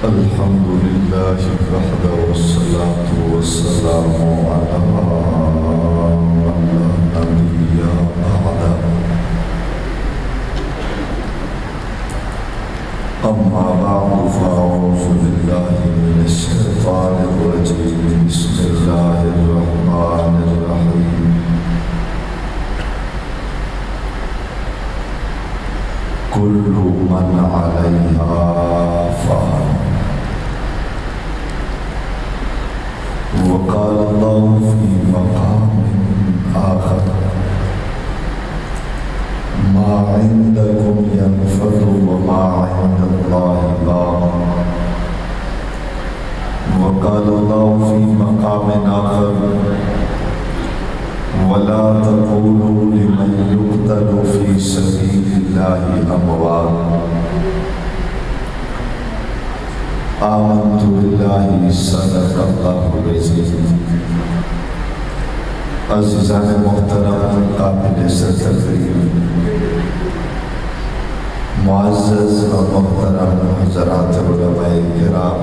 الحمد لله وحده والصلاة والسلام على من لا نبي بعده. أما بعد فأعوذ بالله من الشيطان الرجيم. بسم الله الرحمن الرحيم. كل من عليها فان. وقال الله في مقام آخر: ما عندكم ينفد وما عند الله باق. وقال الله في مقام آخر: ولا تقولوا لمن يقتل في سبيل الله أموات. آمنت بالله صدق الله العظيم. عزیزان محترم، قابل تقریر، معزز و محترم حضرات علماء کرام،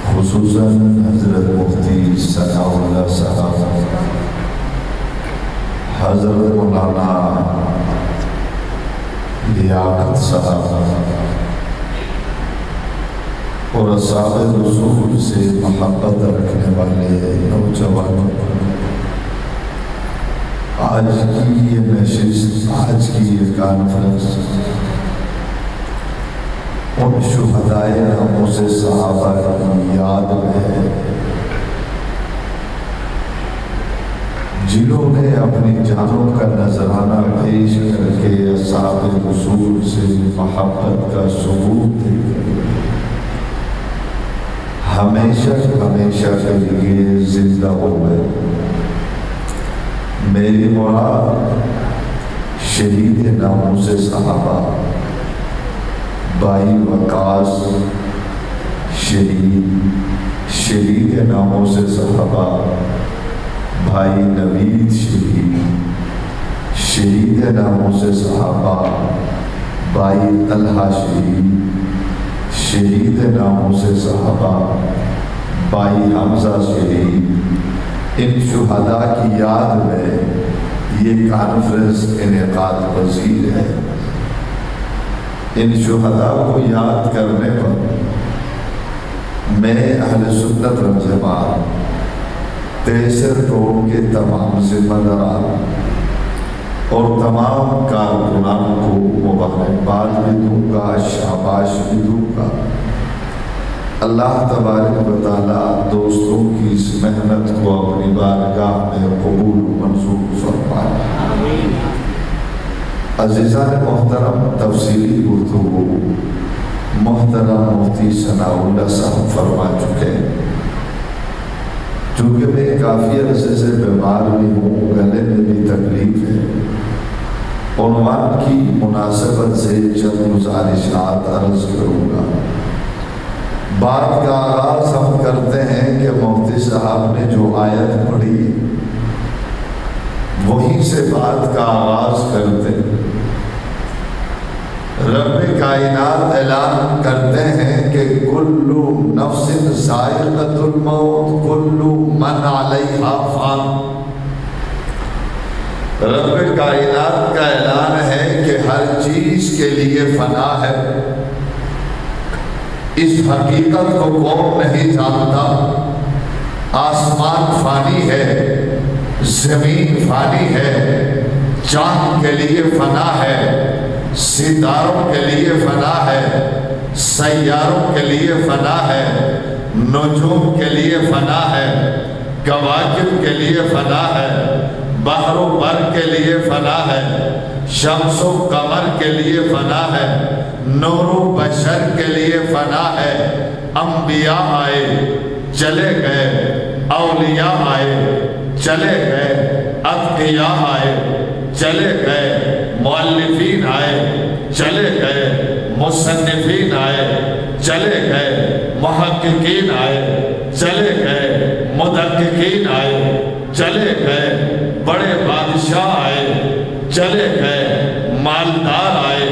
خصوصاً حضرت مفتی ثناء اللہ صاحب، حضرت مولانا لیاقت صاحب اور اصحاب رسول سے محبت رکھنے والے نوجوانوں، آج کی یہ نشست، آج کی یہ کانفرنس ان شہدائے ناموز صحابہ کی یاد میں ہے جنہوں نے اپنی جانوں کا نذرانہ پیش کر کے اصحاب رسول سے محبت کا ثبوت دے کر ہمیشہ ہمیشہ کے لیے زندہ ہو گئے۔ میری مراد شہید ناموز صحابہ بھائی وقاص شہید ناموز صحابہ بھائی نوید شہید ناموز صحابہ بھائی طلحہ شہید ناموز صحابہ بھائی حمزہ شہید، ان شہداء کی یاد میں یہ کانفرنس انعقاد پذیر ہے۔ ان شہداء کو یاد کرنے پر میں اہل سنت والجماعت 63 روم کے تمام ذمہ داران اور تمام کارکنان کو مبارکباد بھی دوں گا، شاباش بھی دوں گا۔ اللہ تبارک و تعالیٰ دوستوں کی اس محنت کو اپنی بارگاہ میں قبول منظور فرمائے۔ عزیزان محترم، تفصیلی گفتگو محترم مفتی ثناء اللہ صاحب فرما چکے۔ چونکہ میں کافی عرصے سے بیمار بھی ہوں، گلے میں بھی تکلیف ہے، عنوان کی مناسبت سے چند گزارشات عرض کروں گا۔ بات کا آغاز ہم کرتے ہیں کہ مفتی صاحب نے جو آیت پڑھی وہیں سے بات کا آغاز کرتے ہیں۔ رب کائنات اعلان کرتے ہیں کہ کل نفس ذائقۃ الموت، کل من علیہا فان۔ رب کائنات کا اعلان ہے کہ ہر چیز کے لیے فنا ہے۔ اس حقیقت کو کون نہیں جانتا؟ آسمان فانی ہے، زمین فانی ہے، چاند کے لیے فنا ہے، ستاروں کے لیے فنا ہے، سیاروں کے لیے فنا ہے، نجوم کے لیے فنا ہے، کواکب کے لیے فنا ہے، بحر و بر کے لیے فنا ہے، شمس و قمر کے لیے فنا ہے، نور و بشر کے لیے فنا ہے۔ انبیاء آئے چلے گئے، اولیاء آئے چلے گئے، اتقیاء آئے چلے گئے، مؤلفین آئے چلے گئے، مصنفین آئے چلے گئے، محققین آئے چلے گئے، مدققین آئے چلے گئے، بڑے بادشاہ آئے چلے گئے، مالدار آئے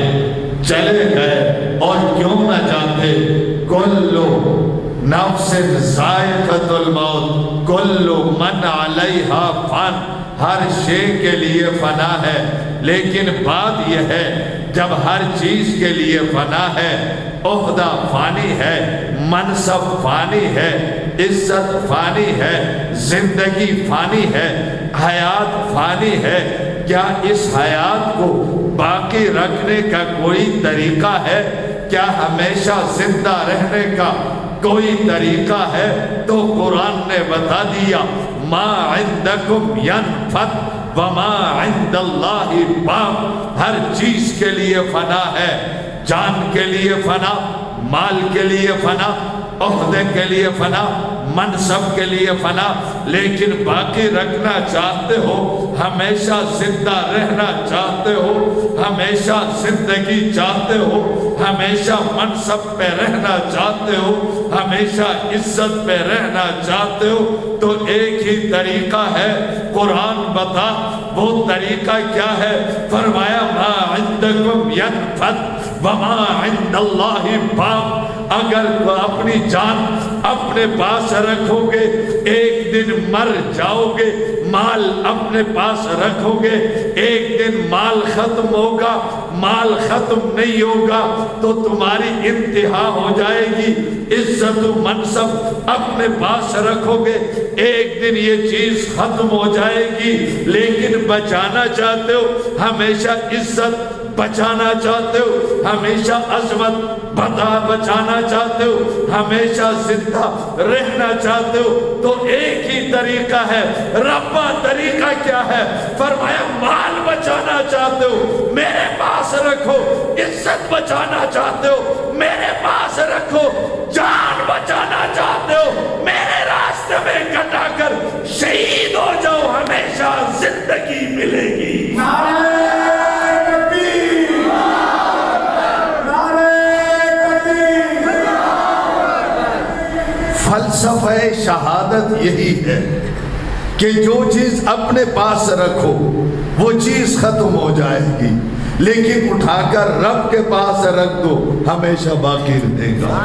چلے گئے، اور نفس ذائقۃ الموت، کل من علیہا فان، ہر شے کے لیے فنا ہے، لیکن بات یہ ہے جب ہر چیز کے لیے فنا ہے، عہدہ فانی ہے، منصب فانی ہے، عزت فانی ہے، زندگی فانی ہے، حیات فانی ہے، کیا اس حیات کو باقی رکھنے کا کوئی طریقہ ہے؟ کیا ہمیشہ زندہ رہنے کا کوئی طریقہ ہے؟ تو قرآن نے بتا دیا ما عندکم ینفد وما عند اللہ باق، ہر چیز کے لیے فنا ہے، جان کے لیے فنا، مال کے لیے فنا، عہدے کے لیے فنا، منصب کے لیے فنا، لیکن باقی رکھنا چاہتے ہو، ہمیشہ زندہ رہنا چاہتے ہو، ہمیشہ زندگی چاہتے ہو، ہمیشہ منصب پہ رہنا چاہتے ہو، ہمیشہ عزت پہ رہنا چاہتے ہو، تو ایک ہی طریقہ ہے، قرآن بتا وہ طریقہ کیا ہے؟ فرمایا ما عندکم ینفد وما عند اللہ باق، اگر اپنی جان اپنے پاس رکھو گے ایک دن مر جاؤ گے، مال اپنے پاس رکھو گے ایک دن مال ختم ہوگا، مال ختم نہیں ہوگا تو تمہاری انتہا ہو جائے گی، عزت و منصب اپنے پاس رکھو گے ایک دن یہ چیز ختم ہو جائے گی، لیکن بچانا چاہتے ہو ہمیشہ عزت، بچانا چاہتے ہو ہمیشہ عظمت، بچانا چاہتے ہو ہمیشہ زندہ رہنا چاہتے ہو، تو ایک ہی طریقہ ہے۔ ربا طریقہ کیا ہے؟ فرمایا مال بچانا چاہتے ہو میرے پاس رکھو، عزت بچانا چاہتے ہو میرے پاس رکھو، جان بچانا چاہتے ہو میرے راستے میں کٹا کر شہید ہو جاؤ، ہمیشہ زندگی ملے گی۔ فلسفہ شہادت یہی ہے کہ جو چیز اپنے پاس رکھو وہ چیز ختم ہو جائے گی، لیکن اٹھا کر رب کے پاس رکھ دو ہمیشہ باقی رہے گا۔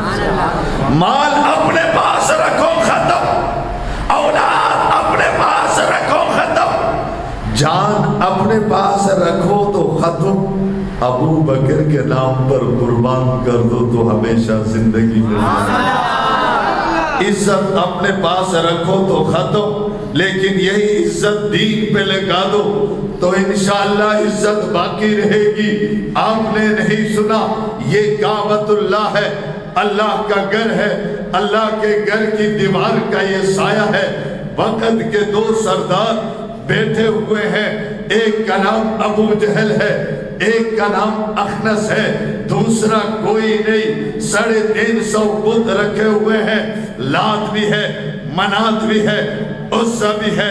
مال اپنے پاس رکھو ختم، اولاد اپنے پاس رکھو ختم، جان اپنے پاس رکھو تو ختم، ابو بکر کے نام پر قربان کر دو تو ہمیشہ زندگی میں۔ عزت اپنے پاس رکھو تو ختم، لیکن یہی عزت دین پہ لگا دو تو انشاءاللہ عزت باقی رہے گی۔ آپ نے نہیں سنا یہ کعبۃ اللہ ہے، اللہ کا گھر ہے، اللہ کے گھر کی دیوار کا یہ سایہ ہے، وقت کے دو سردار بیٹھے ہوئے ہیں، ایک کا نام ابو جہل ہے، ایک کا نام اخنس ہے، دوسرا کوئی نہیں، 350 بت رکھے ہوئے ہیں، لات بھی ہے، منات بھی ہے، عزہ بھی ہے،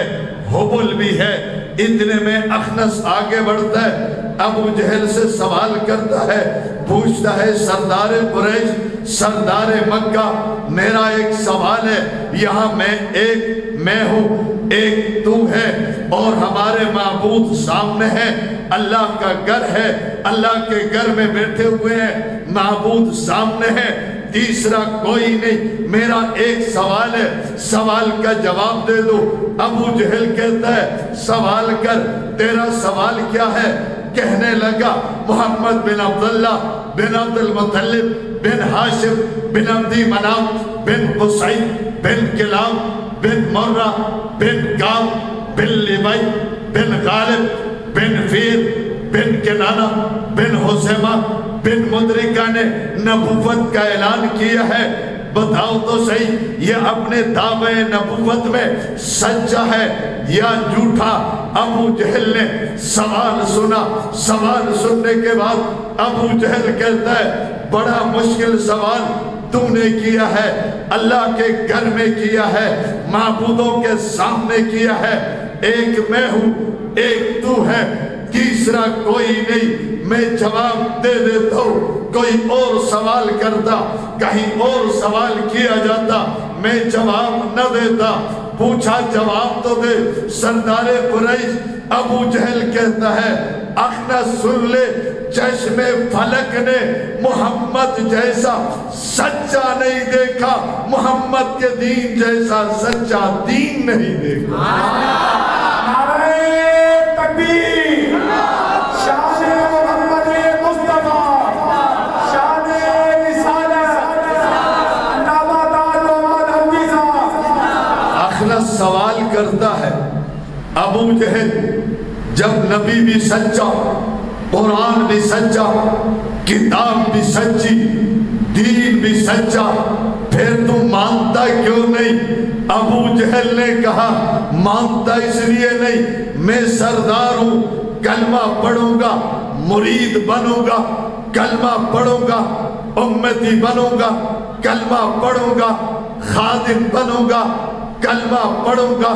حبل بھی ہے۔ اتنے میں اخنس آگے بڑھتا ہے، ابو جہل سے سوال کرتا ہے، پوچھتا ہے سردار قریش، سردار مکہ، میرا ایک سوال ہے، یہاں میں ہوں، ایک تو ہے اور ہمارے معبود سامنے ہے، اللہ کا گھر ہے، اللہ کے گھر میں بیٹھے ہوئے ہیں، معبود سامنے ہے، تیسرا کوئی نہیں، میرا ایک سوال ہے، سوال کا جواب دے دو۔ ابو جہل کہتا ہے سوال کر، تیرا سوال کیا ہے؟ کہنے لگا محمد بن عبداللہ بن عبد المطلب بن ہاشم بن عبدی مناف بن قصی بن کلاب بن مرہ بن کعب بن لبی بن غالب بن فیر بن کنانہ بن حزیمہ بن مدرکہ نے نبوت کا اعلان کیا ہے، بتاؤ تو صحیح یہ اپنے دعوے نبوت میں سچا ہے یا جھوٹا؟ ابو جہل نے سوال سنا، سوال سننے کے بعد ابو جہل کہتا ہے بڑا مشکل سوال تو نے کیا ہے، اللہ کے گھر میں کیا ہے، معبودوں کے سامنے کیا ہے، ایک میں ہوں، ایک تو ہے، تیسرا کوئی نہیں۔ میں جواب دے دیتا ہوں، کوئی اور سوال کرتا، کہیں اور سوال کیا جاتا، میں جواب نہ دیتا۔ پوچھا جواب تو دے۔ سردار قریش ابو جہل کہتا ہے اخنس سن لے، چشم فلک نے محمد جیسا سچا نہیں دیکھا، محمد کے دین جیسا سچا دین نہیں دیکھا۔ نعرہ تکبیر، شان محمد مصطفیٰ، شان رسالت، اخنس سوال کرتا ہے ابو جہل جب نبی بھی سچا، قرآن بھی سچا، کتاب بھی سچی، دین بھی سچا، پھر تم مانتا کیوں نہیں؟ ابو جہل نے کہا مانتا اس لیے نہیں، میں سردار ہوں، کلمہ پڑھوں گا، مرید بنوں گا، کلمہ پڑھوں گا، امتی بنوں گا، کلمہ پڑھوں گا، خادم بنوں گا، کلمہ پڑھوں گا،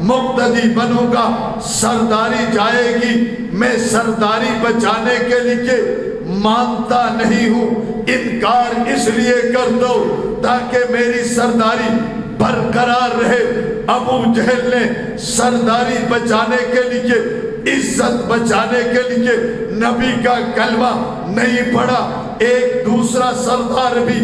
مقتدی بنوں گا، سرداری جائے گی، میں سرداری بچانے کے لیے مانتا نہیں ہوں، انکار اس لیے کر دو تاکہ میری سرداری برقرار رہے۔ ابو جہل نے سرداری بچانے کے لیے، عزت بچانے کے لیے نبی کا کلمہ نہیں پڑھا۔ ایک دوسرا سردار بھی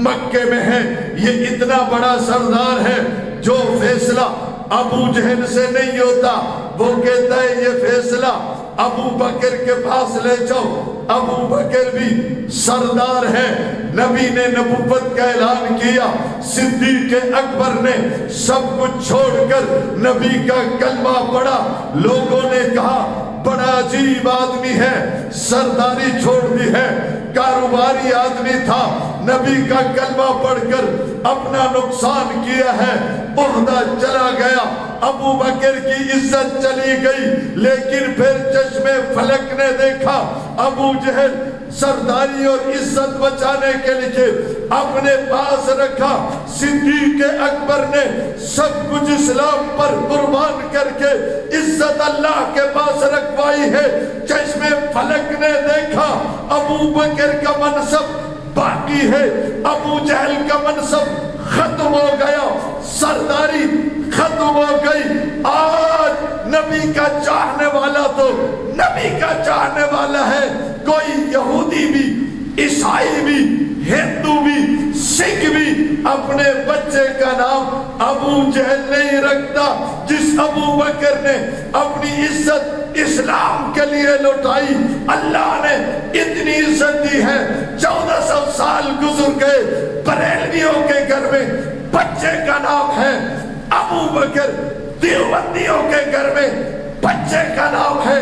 مکے میں ہے، یہ اتنا بڑا سردار ہے جو فیصلہ ابو جہل سے نہیں ہوتا، وہ کہتا ہے یہ فیصلہ ابو بکر کے پاس لے جاؤ۔ ابو بکر بھی سردار ہے، نبی نے نبوت کا اعلان کیا، صدیق اکبر نے سب کچھ چھوڑ کر نبی کا کلمہ پڑھا۔ لوگوں نے کہا بڑا عجیب آدمی ہے، سرداری چھوڑ دی ہے، کاروباری آدمی تھا، نبی کا کلمہ پڑھ کر اپنا نقصان کیا ہے، عہدہ چلا گیا، ابو بکر کی عزت چلی گئی۔ لیکن پھر چشم فلک نے دیکھا ابو جہل سرداری اور عزت بچانے کے لیے اپنے پاس رکھا۔ صدیق اکبر نے سب کچھ اسلام پر قربان کر کے عزت اللہ کے پاس رکھوائی ہے۔ چشم فلک نے دیکھا ابو بکر کا منصب باقی ہے، ابو جہل کا منصب ختم ہو گیا، سرداری ختم ہو گئی۔ آج نبی کا چاہنے والا تو نبی کا چاہنے والا ہے، کوئی یہودی بھی، عیسائی بھی، ہندو بھی، سکھ بھی اپنے بچے کا نام ابو جہل نہیں رکھتا۔ جس ابو بکر نے اپنی عزت اسلام کے لیے لوٹائی، اللہ نے اتنی عزت دی ہے۔ 1400 سال گزر گئے، بریلویوں کے گھر میں بچے کا نام ہے ابو بکر، دیوبندیوں کے گھر میں بچے کا نام ہے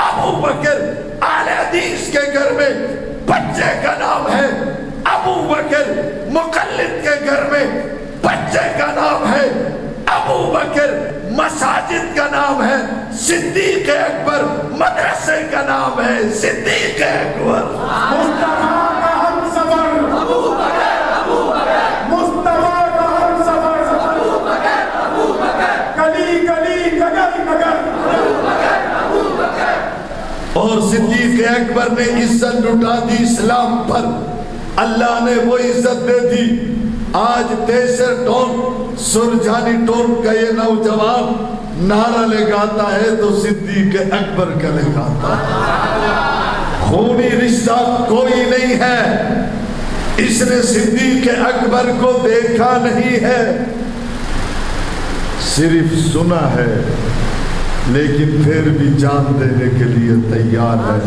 ابو بکر، اہل حدیث کے گھر میں بچے کا نام ہے ابو بکر، مقلد کے گھر میں بچے کا نام ہے ابو بکر، مساجد کا نام ہے صدیق اکبر، مدرسے کا نام ہے صدیق اکبر۔ مصطفیٰ کا ہم سفر ابو بکر، ابو بکر، مصطفیٰ کا ہم سفر ابو بکر، ابو بکر، گلی گلی گگر گگر ابو بکر، ابو بکر۔ اور صدیق اکبر نے عزت لٹا دی اسلام پر، اللہ نے وہ عزت دے دی۔ آج تیسر ٹون سرجانی ٹون کا یہ نوجوان نعرہ لگاتا ہے تو صدیق اکبر کا لگاتا ہے۔ خونی رشتہ کوئی نہیں ہے، اس نے صدیق اکبر کو دیکھا نہیں ہے، صرف سنا ہے، لیکن پھر بھی جان دینے کے لیے تیار ہے۔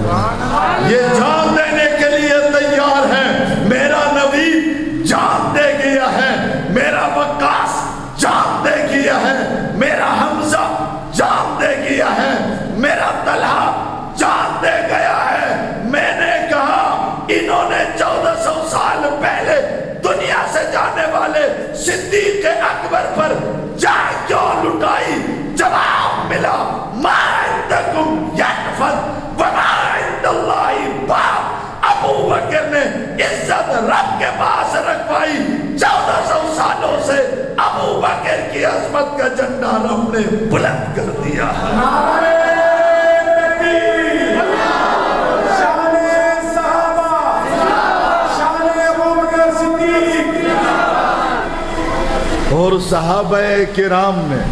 یہ جان دینے کے لیے تیار ہے، میرا نبی جان دے گیا ہے، میرا وقاص جان دے گیا ہے، میرا حمزہ جان دے گیا ہے، میرا طلحہ جان دے گیا ہے۔ میں نے کہا انہوں نے 1400 سال پہلے دنیا سے جانے والے صدیق اکبر پر جان کیوں لٹائی؟ جواب ملا ما عندکم ینفد وما عند اللہ باق۔ ابو بکر نے عزت رب کے پاس رکھوائی، 1400 سالوں سے ابو بکر کی عظمت کا جھنڈا رب نے بلند کر دیا۔ نعرہ تکبیر، شان صحابہ، شان ابو بکر صدیق۔ اور صحابہ کرام نے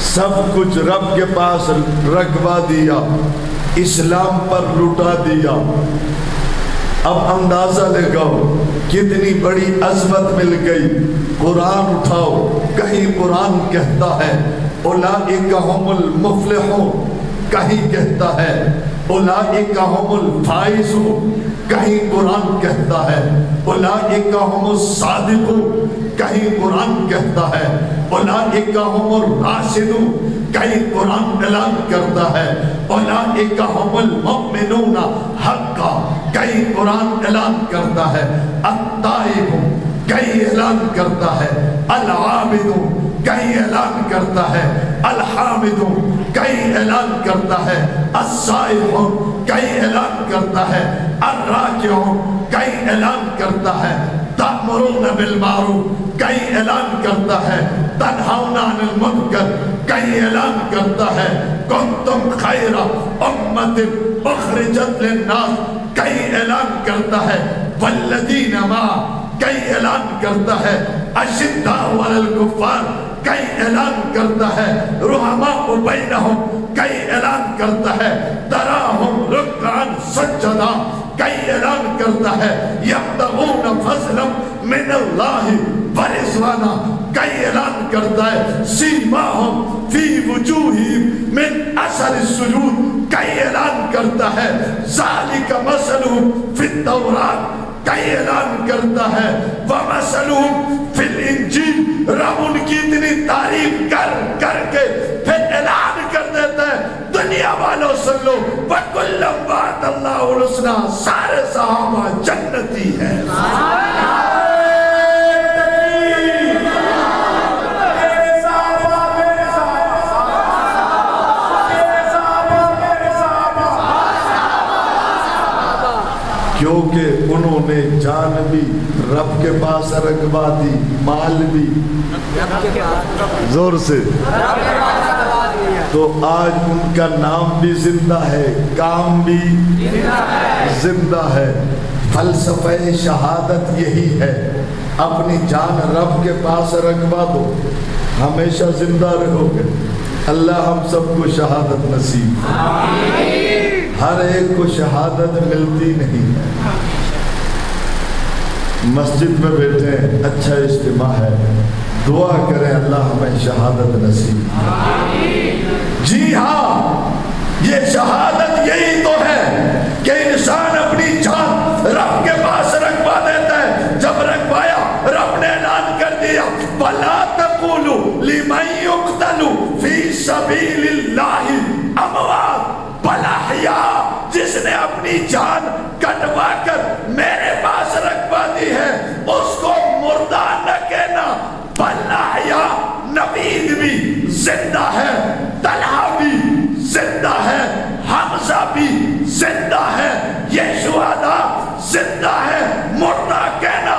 سب کچھ رب کے پاس رکھوا دیا، اسلام پر لٹا دیا۔ اب اندازہ لگاؤ کتنی بڑی عظمت مل گئی۔ قرآن اٹھاؤ، کہیں قرآن کہتا ہے اولئک هم المفلحون، کہیں کہتا ہے اولئک هم الفائزون، کہیں قرآن کہتا ہے اولئک هم الصادقون، کہیں قرآن کہتا ہے اولئک هم الراشدون، کہیں قرآن اعلان کرتا ہے اولئک هم المؤمنون حقا، کہیں قرآن اعلان کرتا ہے التائبون، کہیں اعلان کرتا ہے العابدون، کہیں اعلان کرتا ہے الحامدون، کہیں اعلان کرتا ہے السائحون، کہیں اعلان کرتا ہے الراکعون، کہیں اعلان کرتا ہے تأمرون بالمعروف، کہیں اعلان کرتا ہے تنہون عن المنکر، کہیں اعلان کرتا ہے کنتم خیر امت اخرجت للناس، کہیں اعلان کرتا ہے والذین معہ، کہیں اعلان کرتا ہے اشداء علی الکفار، کہیں اعلان کرتا ہے رحماء بینہم، کہیں اعلان کرتا ہے تراہم رکعا سجدا، کہیں اعلان کرتا ہے یبتغون فضلا من اللہ ورضوانا، کہیں اعلان کرتا ہے سیماہم فی وجوہہم من اثر السجود، کہیں اعلان کرتا ہے ذالک مثلہم فی التوراۃ، کہیں اعلان کرتا ہے وَمَثَلُهُمْ فِي الْإِنْجِيلِ، رب ان کی اتنی تعریف کر کر کے پھر اعلان کر دیتا ہے دنیا والوں سن لو وَكُلًّا وَعَدَ اللَّهُ الْحُسْنَىٰ، سارے صحابہ جنتی ہیں۔ کیونکہ انہوں نے جان بھی رب کے پاس رکھوا دی، مال بھی زور سے، تو آج ان کا نام بھی زندہ ہے، کام بھی زندہ ہے۔ فلسفہ شہادت یہی ہے، اپنی جان رب کے پاس رکھوا دو، ہمیشہ زندہ رہو گے۔ اللہ ہم سب کو شہادت نصیب، ہر ایک کو شہادت ملتی نہیں ہے۔ مسجد میں بیٹھے ہیں، اچھا اجتماع ہے، دعا کریں اللہ ہمیں شہادت نصیب۔ جی ہاں، یہ شہادت یہی تو ہے کہ انسان اپنی جان رب کے پاس رکھوا دیتا ہے۔ جب رکھوایا رب نے اعلان کر دیا وَلَا تَقُولُوا لِمَن يُقْتَلُ فِي سَبِيلِ اللَّهِ أَمْوَاتٌ بَلْ أَحْيَاءٌ، جس نے اپنی جان کٹوا کر میرے پاس رکھوا دی ہے اس کو مردہ نہ کہنا، بل احیاء، نبید بھی زندہ ہے، طلحہ بھی زندہ ہے، حمزہ بھی زندہ ہے، یہ شہداء زندہ ہے، مردہ کہنا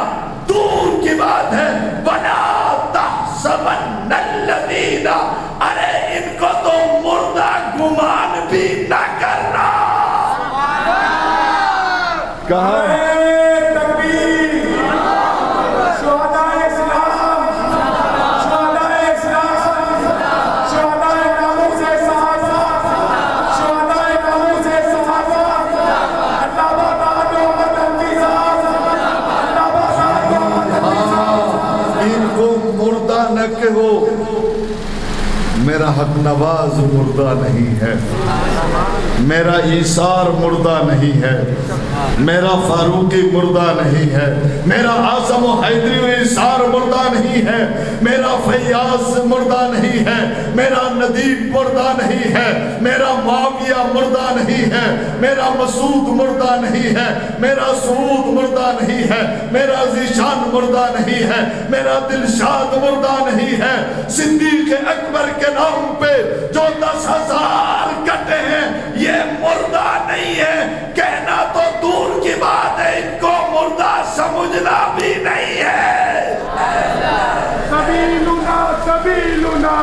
دور کی بات ہے۔ وَلَا تَحْسَبَنَّ الَّذِينَ، ارے ان کو تو مردہ گمان بھی نہ کرنا۔ کہاں میرا حق نواز مردہ نہیں ہے، میرا ایثار مردہ نہیں ہے، میرا فاروقی مردہ نہیں ہے، میرا اعظم و حیدری و ایثار مردہ نہیں ہے، میرا فیاض مردہ نہیں ہے، میرا ندیب مردہ نہیں ہے، میرا معاویہ مردہ نہیں ہے، میرا مسعود مردہ نہیں ہے، میرا سعود مردہ نہیں ہے، میرا ذیشان مردہ نہیں ہے، میرا دلشاد مردہ نہیں ہے۔ صدیق اکبر کے نام پہ جو 10,000 کٹے ہیں یہ مردہ نہیں ہے، کہنا تو دور کی بات ہے، ان کو مردہ سمجھنا بھی نہیں ہے۔ سبیلنا سبیلنا،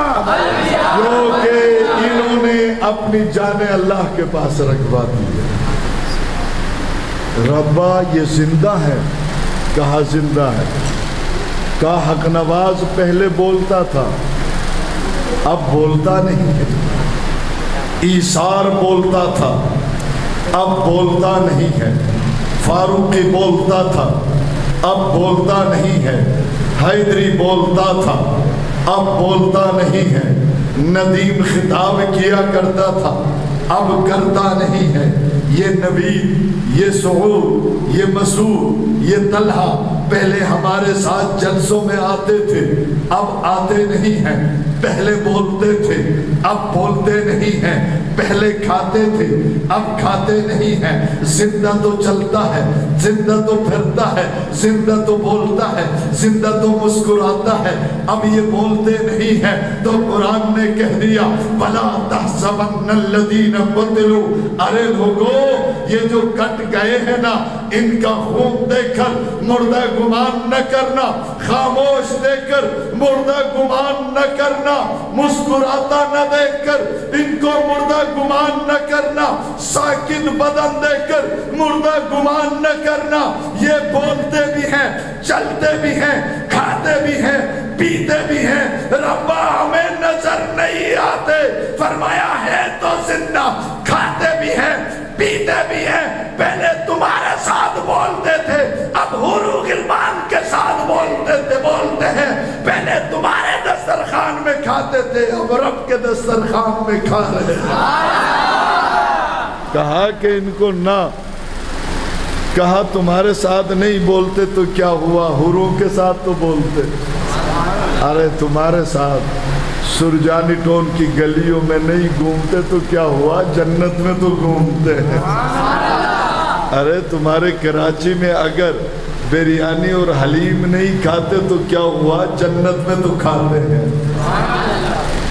کیونکہ انہوں نے اپنی جانیں اللہ کے پاس رکھوا دی ہے۔ ربا یہ زندہ ہے، کہا زندہ ہے، کہا حق نواز پہلے بولتا تھا اب بولتا نہیں ہے. ایثار بولتا تھا اب بولتا نہیں ہے. فاروقی بولتا تھا اب بولتا نہیں ہے. حیدری بولتا تھا اب بولتا نہیں ہے. ندیم خطاب کیا کرتا تھا اب کرتا نہیں ہے. یہ نوید، یہ سعود، یہ مسعود، یہ طلحہ پہلے ہمارے ساتھ جلسوں میں آتے تھے اب آتے نہیں ہیں. پہلے بولتے تھے اب بولتے نہیں ہیں. پہلے کھاتے تھے اب کھاتے نہیں ہیں. زندہ تو چلتا ہے، زندہ تو پھرتا ہے، زندہ تو بولتا ہے، زندہ تو مسکراتا ہے. اب یہ بولتے نہیں ہیں تو قرآن نے کہہ دیا بلا تحسبن الذین قتلوا، ارے لوگو یہ جو کٹ گئے ہیں نا ان کا خون دیکھ کر مردہ گمان نہ کرنا، خاموش دیکھ کر مردہ گمان نہ کرنا، مسکراتا نہ دیکھ کر ان کو مردہ گمان نہ کرنا، ساکن بدن دیکھ کر مردہ گمان نہ کرنا. یہ بولتے بھی ہیں، چلتے بھی ہیں، کھاتے بھی ہیں، پیتے بھی ہیں. ربا ہمیں نظر نہیں آتے، فرمایا ہے تو زندہ. کھاتے بھی ہیں، پیتے بھی ہیں. پہلے تمہارے ساتھ بولتے تھے اب حور و غلمان کے ساتھ بولتے ہیں. پہلے تمہارے دسترخوان میں کھاتے تھے اب رب کے دسترخوان میں کھا رہے ہیں. کہا کہ ان کو نہ کہا تمہارے ساتھ نہیں بولتے تو کیا ہوا، حوروں کے ساتھ تو بولتے. ارے تمہارے ساتھ سرجانی ٹون کی گلیوں میں نہیں گھومتے تو کیا ہوا، جنت میں تو گھومتے ہیں. ارے تمہارے کراچی میں اگر بریانی اور حلیم نہیں کھاتے تو کیا ہوا، جنت میں تو کھاتے ہیں.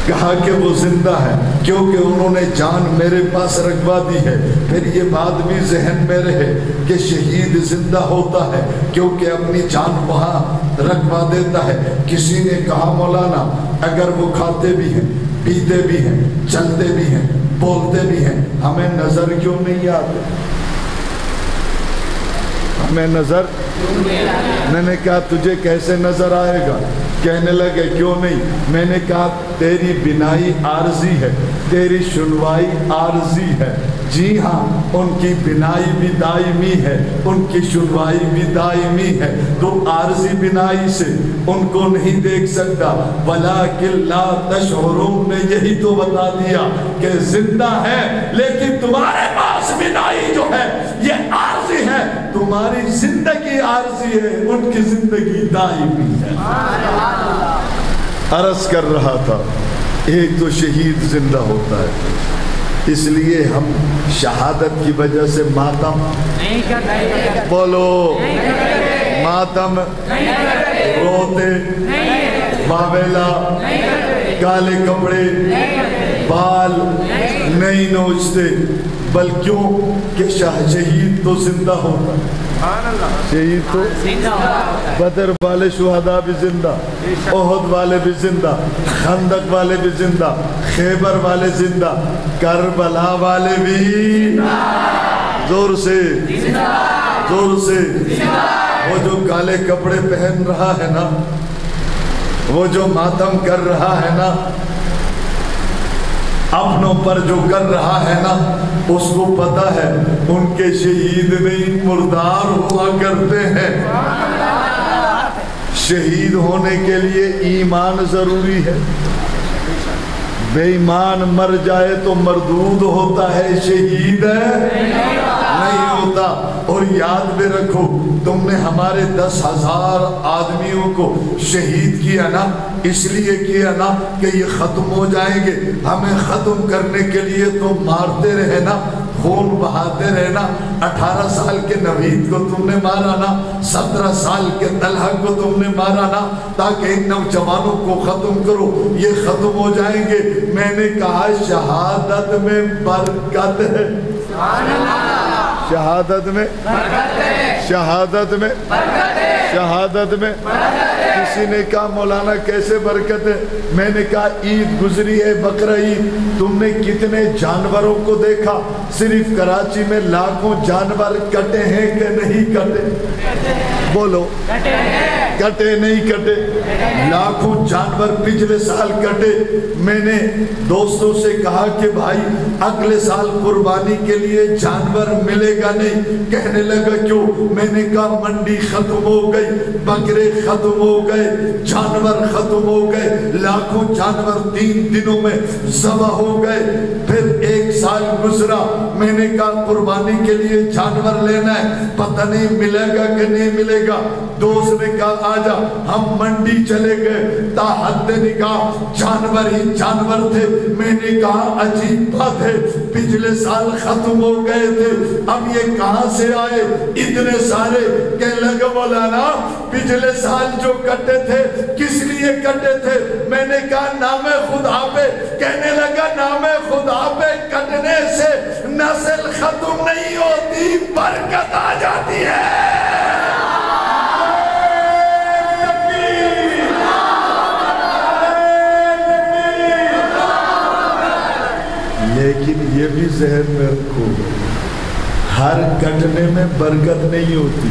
کہا کہ وہ زندہ ہے کیونکہ انہوں نے جان میرے پاس رکھوا دی ہے. پھر یہ بات بھی ذہن میں رہے کہ شہید زندہ ہوتا ہے کیونکہ اپنی جان وہاں رکھوا دیتا ہے. کسی نے کہا مولانا اگر وہ کھاتے بھی ہیں، پیتے بھی ہیں، چلتے بھی ہیں، بولتے بھی ہیں، ہمیں نظر کیوں نہیں آتے؟ ہمیں نظر، میں نے کہا تجھے کیسے نظر آئے گا؟ کہنے لگے کیوں نہیں؟ میں نے کہا تیری بینائی عارضی ہے، تیری سنوائی عارضی ہے. جی ہاں ان کی بینائی بھی دائمی ہے، ان کی سنوائی بھی دائمی ہے. تو عارضی بینائی سے ان کو نہیں دیکھ سکتا. وَلَٰكِن لَا تَشْعُرُونَ نے یہی تو بتا دیا کہ زندہ ہے لیکن تمہارے پاس بینائی جو ہے یہ عارضی ہے. تمہاری زندگی عارضی ہے، ان کی زندگی دائمی ہے. عرض کر رہا تھا ایک تو شہید زندہ ہوتا ہے، اس لیے ہم شہادت کی وجہ سے ماتم نہیں کرتے. بولو ماتم روتے، باویلا، کالے کپڑے، بال نہیں نوچتے. بلکیوں کہ شہید تو زندہ ہوتا ہے. شہید تو بدر والے شہداء بھی زندہ، احد والے بھی زندہ، خندق والے بھی زندہ، خیبر والے زندہ، کربلا والے بھی زور سے زور سے. وہ جو کالے کپڑے پہن رہا ہے نا، وہ جو ماتم کر رہا ہے نا، اپنوں پر جو کر رہا ہے نا، اس کو پتا ہے ان کے شہید نہیں مردار ہوا کرتے ہیں. شہید ہونے کے لیے ایمان ضروری ہے. بے ایمان مر جائے تو مردود ہوتا ہے، شہید ہے نہیں ہوتا. اور یاد بھی رکھو تم نے ہمارے 10,000 آدمیوں کو شہید کیا نا، اس لیے کیا نا کہ یہ ختم ہو جائیں گے. ہمیں ختم کرنے کے لیے تم مارتے رہے نا، خون بہاتے رہنا. 18 سال کے نوید کو تم نے مارا نا، 17 سال کے طلحہ کو تم نے مارا نا، تاکہ ان نوجوانوں کو ختم کرو. یہ ختم ہو جائیں گے. میں نے کہا شہادت میں برکت ہے. شہادت میں شہادت میں شہادت میں. کسی نے کہا مولانا کیسے برکت ہے؟ میں نے کہا عید گزری ہے، بقرہ عید، تم نے کتنے جانوروں کو دیکھا؟ صرف کراچی میں لاکھوں جانور کٹے ہیں کہ نہیں کٹے؟ بولو کٹے نہیں کٹے؟ لاکھوں جانور پچھلے سال کٹے. میں نے دوستوں سے کہا کہ بھائی اگلے سال قربانی کے لیے جانور ملے گا نہیں. کہنے لگا کیوں؟ میں نے کہا منڈی ختم ہو گئی، بکرے ختم ہو گئے، جانور ختم ہو گئے. لاکھوں جانور 3 دنوں میں ذبح ہو گئے. پھر 1 سال گزرا. میں نے کہا قربانی کے لیے جانور لینا ہے، پتہ نہیں ملے گا کہ نہیں ملے گا. دوست نے کہا آجا. ہم منڈی چلے گئے، تا حد نگاہ جانور ہی جانور تھے. میں نے کہا عجیب بات ہے، پچھلے سال ختم ہو گئے تھے، اب یہ کہاں سے آئے اتنے سارے؟ کہنے لگا مولانا پچھلے سال جو کٹے تھے کس لیے کٹے تھے؟ میں نے کہا نام خدا پہ. کہنے لگا نام خدا پہ کٹنے سے نسل ختم نہیں ہوتی، برکت آ جاتی ہے. لیکن یہ بھی ذہن میں رکھو، ہر کٹنے میں برکت نہیں ہوتی.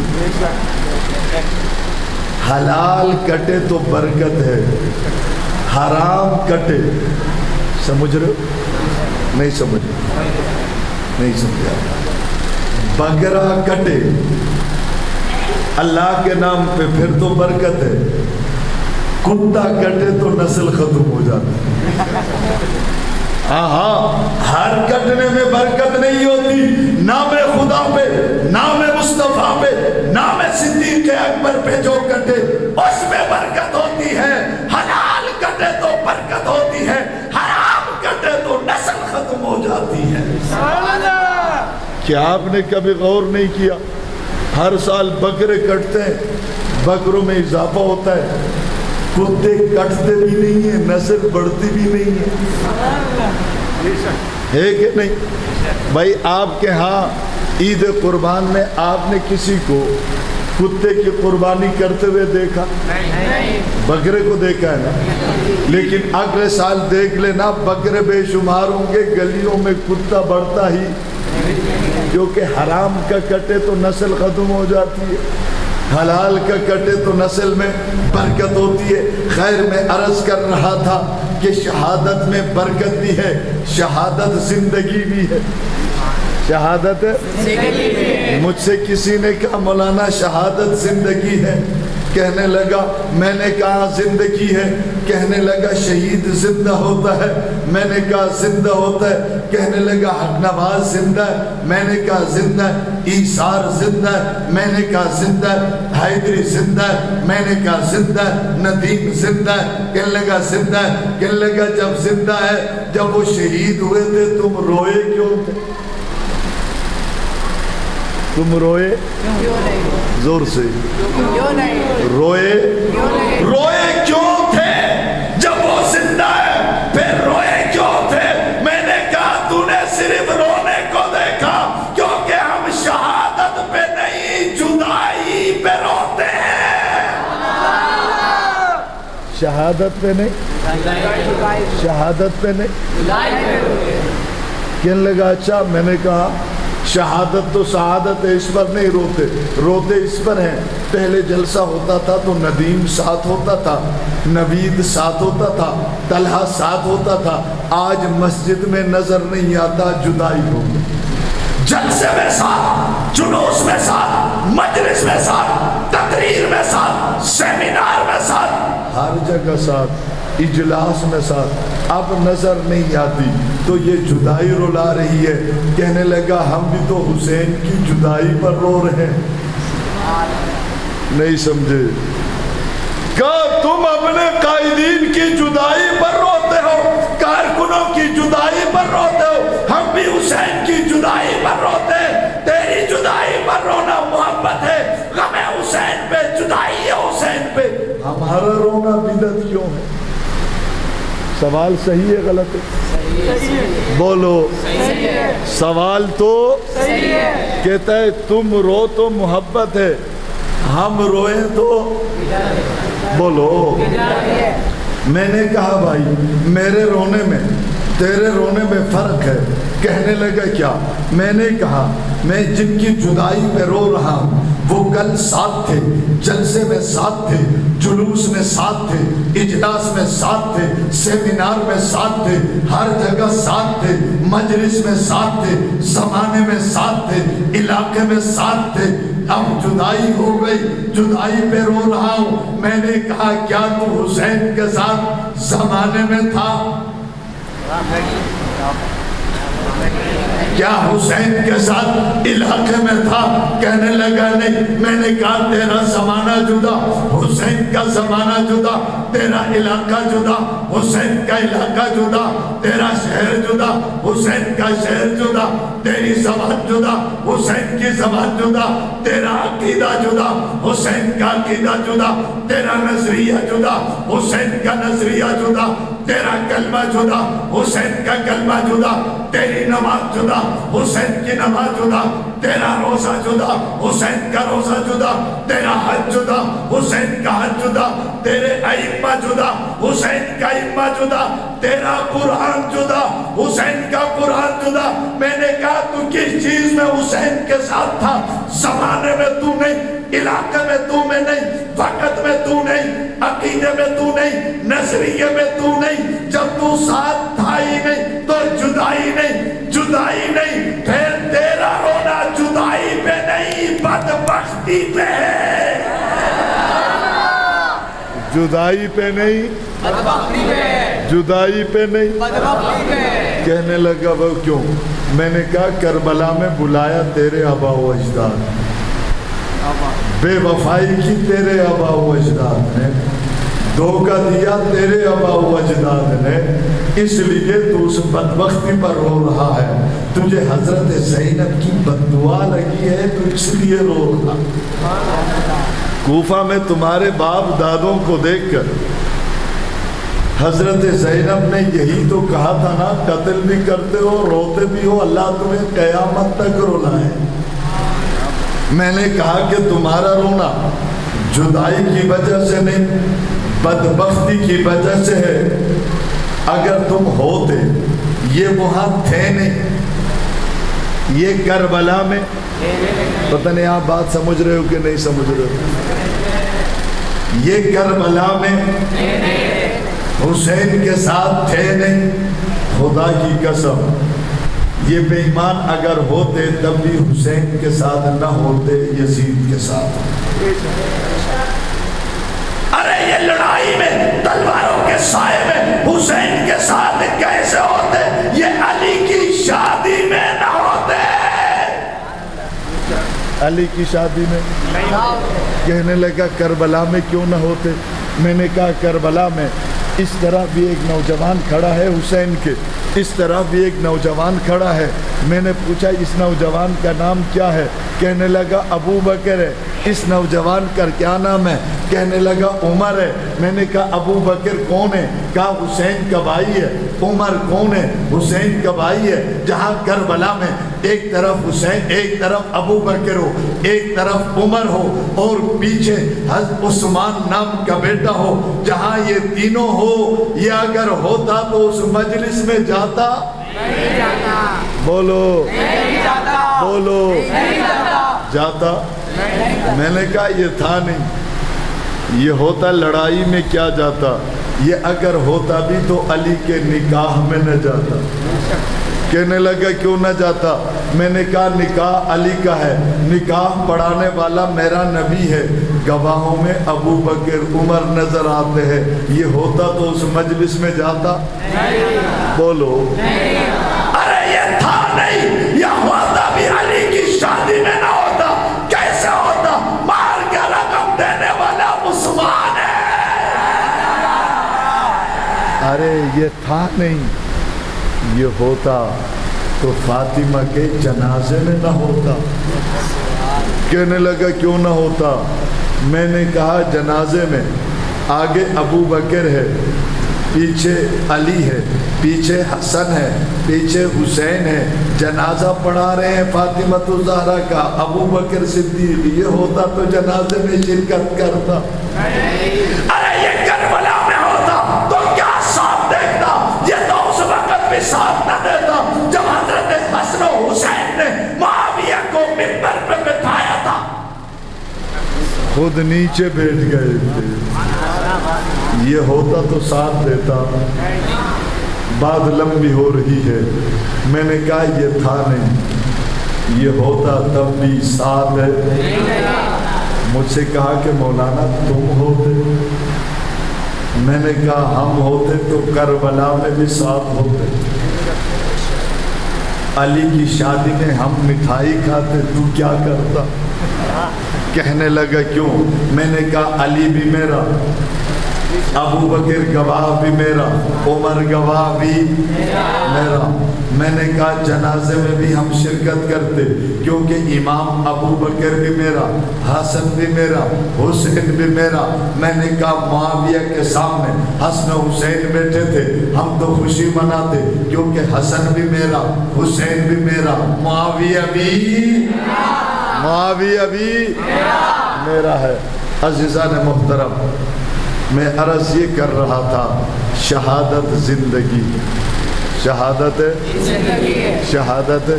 حلال کٹے تو برکت ہے، حرام کٹے. سمجھ رہے ہو؟ نہیں سمجھ نہیں سمجھا. بکرا کٹے اللہ کے نام پہ پھر تو برکت ہے، کتا کٹے تو نسل ختم ہو جاتی ہے. ہاں ہر کٹنے میں برکت نہیں ہوتی. نام خدا پہ، نام مصطفیٰ پہ، نام صدیق اکبر پہ جو کٹے اس میں برکت ہوتی ہے. حلال کٹے تو برکت ہوتی ہے، حرام کٹے تو نسل ختم ہو جاتی ہے. کیا آپ نے کبھی غور نہیں کیا؟ ہر سال بکرے کٹتے ہیں، بکروں میں اضافہ ہوتا ہے، کتے کٹتے بھی نہیں ہیں، نسل بڑھتی بھی نہیں ہے کہ نہیں؟ بھائی آپ کے ہاں عید قربان میں آپ نے کسی کو کتے کی قربانی کرتے ہوئے دیکھا؟ بکرے کو دیکھا ہے نا. لیکن اگلے سال دیکھ لینا بکرے بے شمار ہوں گے، گلیوں میں کتا بڑھتا ہی، کیونکہ حرام کا کٹے تو نسل ختم ہو جاتی ہے، حلال کا کٹے تو نسل میں برکت ہوتی ہے. خیر میں عرض کر رہا تھا کہ شہادت میں برکت بھی ہے، شہادت زندگی بھی ہے. شہادت مجھ سے کسی نے کہا مولانا شہادت زندگی ہے. کہنے لگا، میں نے کہا زندگی ہے. کہنے لگا شہید زندہ ہوتا ہے. میں نے کہا زندہ ہوتا ہے. کہنے لگا حق نواز زندہ ہے. میں نے کہا زندہ ہے. ایثار زندہ ہے. میں نے کہا زندہ ہے. حیدری زندہ ہے. میں نے کہا زندہ ہے. ندیم زندہ ہے. کہنے لگا زندہ ہے. کہنے لگا جب زندہ ہے، جب وہ شہید ہوئے تھے تم روئے کیوں تھے؟ تم روئے زور سے روئے کیوں تھے جب وہ زندہ ہے؟ پھر روئے کیوں تھے؟ میں نے کہا تو نے صرف رونے کو دیکھا کیونکہ ہم شہادت پہ نہیں جدائی پہ روتے ہیں. شہادت پہ نہیں، شہادت پہ نہیں. کہنے لگا اچھا. میں نے کہا شہادت تو شہادت ہے، اس پر نہیں روتے. روتے اس پر ہیں. پہلے جلسہ ہوتا تھا تو ندیم ساتھ ہوتا تھا، نوید ساتھ ہوتا تھا، طلحہ ساتھ ہوتا تھا. آج مسجد میں نظر نہیں آتا، جدائی ہو گئی. جلسے میں ساتھ، جلوس میں ساتھ، مجلس میں ساتھ، تقریر میں ساتھ، سیمینار میں ساتھ، ہر جگہ ساتھ، اجلاس میں ساتھ. اب نظر نہیں آتی تو یہ جدائی رلا رہی ہے. کہنے لگا ہم بھی تو حسین کی جدائی پر رو رہے ہیں. نہیں سمجھے؟ کہا تم اپنے قائدین کی جدائی پر روتے ہو، کارکنوں کی جدائی پر روتے ہو، ہم بھی حسین کی جدائی پر روتے ہیں. تیری جدائی پر رونا محبت ہے، غم حسین پہ جدائی ہے حسین پہ. ہمارا رونا بدعت کیوں ہے؟ سوال صحیح ہے غلط ہے؟ بولو. سوال تو کہتا ہے تم رو تو محبت ہے، ہم روئیں تو بولو. میں نے کہا بھائی میرے رونے میں تیرے رونے میں فرق ہے. کہنے لگا کیا؟ میں نے کہا میں جن کی جدائی پہ رو رہا ہوں وہ کل ساتھ تھے، جلسے میں ساتھ تھے، جلوس میں ساتھ تھے، اجلاس میں ساتھ تھے، سیمینار میں ساتھ تھے، ہر جگہ ساتھ تھے، مجلس میں ساتھ تھے، زمانے میں ساتھ تھے، علاقے میں ساتھ تھے، اب جدائی ہو گئی، جدائی پہ رو رہا ہوں۔ میں نے کہا کیا تو حسین کے ساتھ زمانے میں تھا؟ کیا حسین کے ساتھ علاقے میں تھا؟ کہنے لگا نہیں۔ میں نے کہا تیرا زمانہ جدا، حسین کا زمانہ جدا، تیرا علاقہ جدا، حسین کا علاقہ جدا، تیرا شہر جدا، حسین کا شہر جدا، تیری زبان جدا، حسین کی زبان جدا، تیرا عقیدہ جدا، حسین کا عقیدہ جدا، تیرا نظریہ جدا، حسین کا نظریہ جدا، تیرا کلمہ جدا، حسین کا کلمہ جدا، تیری نماز جدا، حسین کی نماز جدا، تیرا روزہ جدا، حسین کا روزہ جدا، تیرا حج جدا، حسین کا حج جدا، تیرے ائمہ جدا، حسین کا ائمہ جدا، تیرا قرآن جدا، حسین کا قرآن جدا۔ میں نے کہا تو کس چیز میں حسین کے ساتھ تھا؟ زمانے میں تو نہیں، علاقے میں تو میں نہیں، وقت میں تو نہیں، عقیدے میں تو نہیں، نظریے میں تو نہیں۔ جب تو ساتھ تھا ہی نہیں تو جدائی نہیں، جدائی نہیں، پھر تیرا رونا جدائی پہ نہیں بدبختی پہ ہے۔ جدائی پہ نہیں، بدبختی پہ، جدائی پہ نہیں، بدبختی پہ۔ کہنے لگا وہ کیوں؟ میں نے کہا کربلا میں بلایا تیرے آبا و اجداد، بے وفائی کی تیرے آبا و اجداد نے، دھوکہ دیا تیرے آبا و اجداد نے، اس لیے تو اس بدبختی پر رو رہا ہے۔ تجھے حضرت زینب کی بددعا لگی ہے تو اس لیے رو رہا۔ کوفہ میں تمہارے باپ دادوں کو دیکھ کر حضرت زینب نے یہی تو کہا تھا نا، قتل بھی کرتے ہو روتے بھی ہو، اللہ تمہیں قیامت تک رولائے۔ میں نے کہا کہ تمہارا رونا جدائی کی وجہ سے نہیں، بدبختی کی وجہ سے ہے۔ اگر تم ہوتے، یہ وہاں تھے نہیں، یہ کربلا میں، پتہ نہیں آپ بات سمجھ رہے ہو کہ نہیں سمجھ رہے ہو، یہ کربلا میں حسین کے ساتھ تھے نہیں۔ خدا کی قسم یہ بے ایمان اگر ہوتے تب بھی حسین کے ساتھ نہ ہوتے، یزید کے ساتھ۔ ارے یہ لڑائی میں تلواروں کے سائے میں حسین کے ساتھ کیسے ہوتے؟ یہ علی کی شادی میں نہ ہوتے، علی کی شادی میں۔ کہنے لگا کربلا میں کیوں نہ ہوتے؟ میں نے کہا کربلا میں اس طرح بھی ایک نوجوان کھڑا ہے حسین کے، اس طرح بھی ایک نوجوان کھڑا ہے۔ میں نے پوچھا اس نوجوان کا نام کیا ہے؟ کہنے لگا ابو بکر ہے۔ اس نوجوان کا کیا نام ہے؟ کہنے لگا عمر ہے۔ میں نے کہا ابو بکر کون ہے؟ کہا حسین کا بھائی ہے۔ عمر کون ہے؟ حسین کا بھائی ہے۔ جہاں کربلا میں ایک طرف حسین، ایک طرف ابو بکر ہو، ایک طرف عمر ہو، اور پیچھے حضرت عثمان نام کا بیٹا ہو، جہاں یہ تینوں ہو، یہ اگر ہوتا تو اس مجلس میں جاتا؟ نہیں جاتا۔ بولو، نہیں جاتا۔ بولو، نہیں جاتا۔ میں نے کہا یہ تھا نہیں، یہ ہوتا لڑائی میں کیا جاتا؟ یہ اگر ہوتا بھی تو علی کے نکاح میں نہ جاتا۔ کہنے لگا کیوں نہ جاتا؟ میں نے کہا نکاح علی کا ہے، نکاح پڑھانے والا میرا نبی ہے، گواہوں میں ابو بکر عمر نظر آتے ہیں، یہ ہوتا تو اس مجلس میں جاتا؟ بولو، ارے یہ تھا نہیں، یہ ہوتا بھی علی کی شادی میں نہ ہوتا، کیسے ہوتا؟ مار کے رقم دینے والا عثمان ہے۔ ارے یہ تھا نہیں، یہ ہوتا تو فاطمہ کے جنازے میں نہ ہوتا۔ کہنے لگا کیوں نہ ہوتا؟ میں نے کہا جنازے میں آگے ابو بکر ہے، پیچھے علی ہے، پیچھے حسن ہے، پیچھے حسین ہے، جنازہ پڑھا رہے ہیں فاطمہ الزہرا کا، ابو بکر صدیق، یہ ہوتا تو جنازے میں شرکت کرتا۔ ارے یہ کربلا میں ہوتا تو کیا ساتھ دیکھتا؟ یہ تو اس وقت بھی ساتھ نہ دیتا جب حضرت خود نیچے بیٹھ گئے تھے. یہ ہوتا تو ساتھ دیتا. بات لمبی ہو رہی ہے. میں نے کہا یہ تھا نہیں, یہ ہوتا تب بھی ساتھ ہے. مجھ سے کہا کہ مولانا تم ہوتے. میں نے کہا ہم ہوتے تو کربلا میں بھی ساتھ ہوتے. علی کی شادی میں ہم مٹھائی کھاتے, تو کیا کرتا؟ کہنے لگا کیوں؟ میں نے کہا علی بھی میرا, ابو بکر گواہ بھی میرا, عمر گواہ بھی میرا. میں نے کہا جنازے میں بھی ہم شرکت کرتے کیونکہ امام ابو بکر بھی میرا, حسن بھی میرا, حسین بھی میرا. میں نے کہا معاویہ کے سامنے حسن حسین بیٹھے تھے, ہم تو خوشی مناتے کیونکہ حسن بھی میرا, حسین بھی میرا, معاویہ بھی میرا ہے. عزیزان محترم, میں عرض یہ کر رہا تھا, شہادت زندگی, شہادت شہادت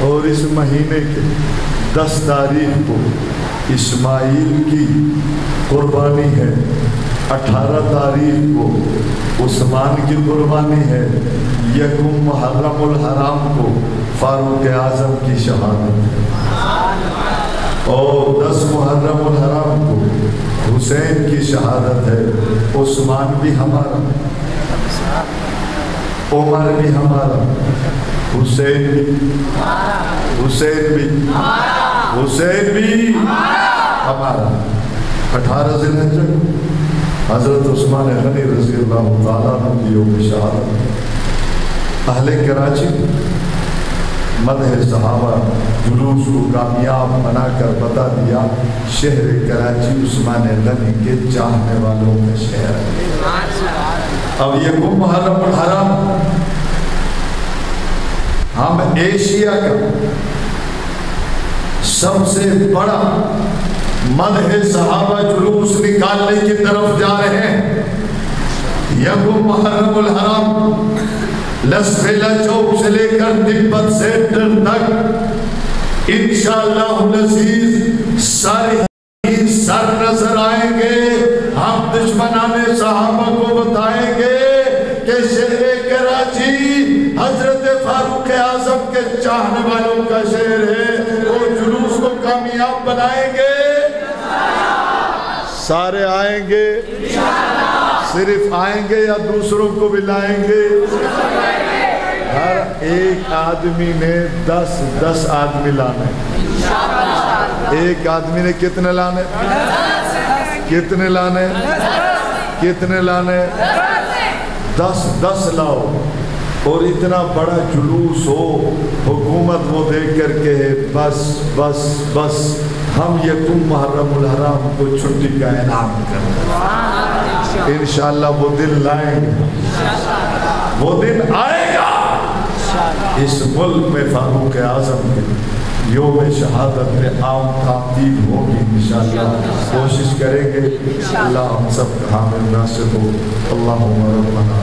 اور اس مہینے کے 10 تاریخ کو اسماعیل کی قربانی ہے, 18 تاریخ کو عثمان کی قربانی ہے, 1 محرم الحرام کو فاروق اعظم کی شہادت ہے, اور 10 محرم الحرام کو حسین کی شہادت ہے. عثمان بھی ہمارا, عمر بھی ہمارا, حسین بھی ہمارا. 18 ذی الحجہ حضرت عثمان غنی رضی اللہ تعالیٰ عنہ کی یوم شہادت. اہل کراچی مدح صحابہ جلوس کو کامیاب بنا کر بتا دیا, شہر کراچی عثمان غنی کے چاہنے والوں کا شہر ہے. اب یہ محرم الحرام ہم ایشیا کا سب سے بڑا مدح صحابہ جلوس نکالنے کی طرف جا رہے ہیں. یہ محرم الحرام لسفیلا چوک سے لے کر تبت سینٹر تک انشاءاللہ العزیز سارے سر نظر آئیں گے. ہم دشمنان صحابہ کو بتائیں گے کہ شہر کراچی حضرت فاروق اعظم کے چاہنے والوں کا شہر ہے. وہ جلوس کو کامیاب بنائیں گے. سارے آئیں گے, صرف آئیں گے یا دوسروں کو بھی لائیں گے؟ ہر ایک آدمی نے 10 آدمی لانے. ایک آدمی نے کتنے لانے؟ کتنے لانے؟ 10 لاؤ. اور اتنا بڑا جلوس ہو, حکومت وہ دیکھ کر کے بس ہم یہ محرم الحرام کو چھٹی کا اعلان کریں. انشاءاللہ وہ دن لائیں گے, وہ دن آئے گا. اس ملک میں فاروق اعظم کے یوم شہادت میں عام تعطیل ہوگی. انشاءاللہ کوشش کریں گے. اللہ ہم سب کا حامل ناصر ہو. اللہم ربنا